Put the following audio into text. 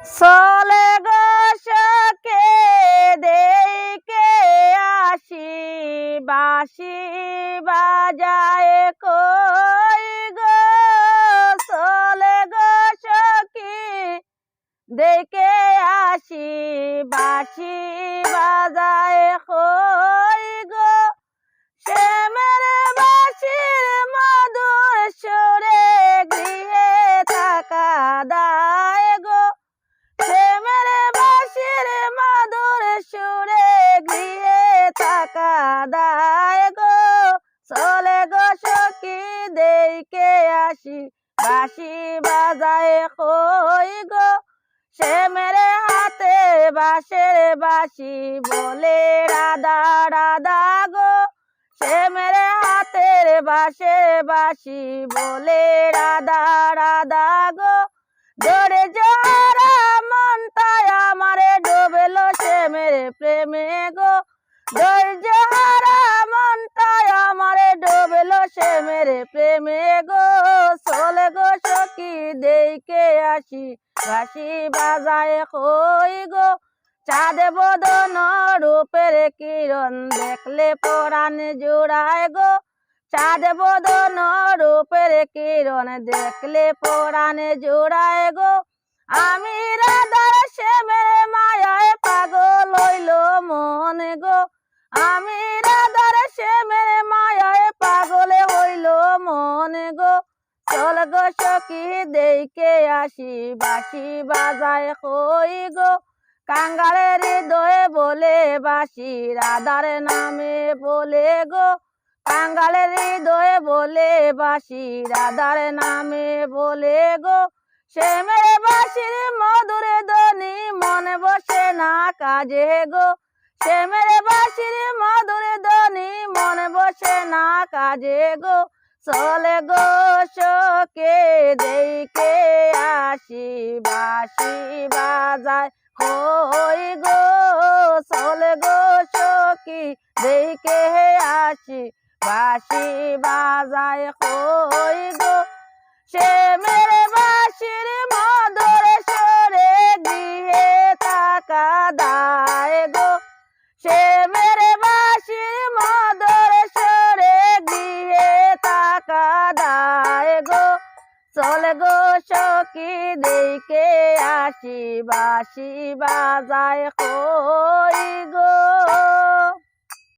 চলে গো সখে দেইকে আসি বাঁশি বাজায় কই গো চলে গো সখি দেইকে আসি বাঁশি বাজায় কই গো শ্যামের বাঁশির মধুর সুরে গৃহে থাকা দায় গো শ্যামের বাঁশির মধুর সুরে গৃহে থাকা দায় গো চলে গো সখি দেইকে আসি বাঁশি বাজায় কই গো শ্যামের হাতে বাঁশের বাঁশি বলে রাধা রাধা গো শ্যামের হাতের বাঁশের বাঁশি বলে রাধা রাধা গো ধরে যারা মনটায় আমারে ডোবেলো শ্যামের প্রেমে গো ধৈর্য হারা মনটায় আমারে ডোবেলো শ্যামের প্রেমে গো চলে গো সখি দেইকে আসি বাঁশি বাজায় কই গো চাঁদ বদন রূপের কিরণ দেখলে পরাণ জুড়ায় গো চাঁদ বদন রূপের কিরণ দেখলে পরাণ জুড়ায় গো আমি রাধার শ্যামের মায়ায় পাগল হইল মন গো আমি রাধার শ্যামের মায়ায় পাগল হইল মন গো চল গো সখি দেইকে আসি বাঁশি বাজায় কই গো কাঙ্গালের হৃদয়ে বলে বাঁশি রাধার নামে বলে গো কাঙ্গালের হৃদয়ে বলে বাঁশি রাধার নামে বলে গো শ্যামের বাঁশির মধুর ধ্বনি মনে বসে না কাজে গো শ্যামের বাঁশির মধুর ধ্বনি মনে বসে না কাজে গো চলে গো সখে দেইকে আসি বাঁশি বাজায় কই গো চলে গো সখি দেইকে আসি বাঁশি বাজায় কই গো শ্যামের বাঁশির মধুর সুরে গৃহে থাকা দায় গো শ্যামের বাঁশির মধুর সুরে গৃহে থাকা দায় গো চলে গো সখি দেইকে আসি বাঁশি বাজায় কই গো।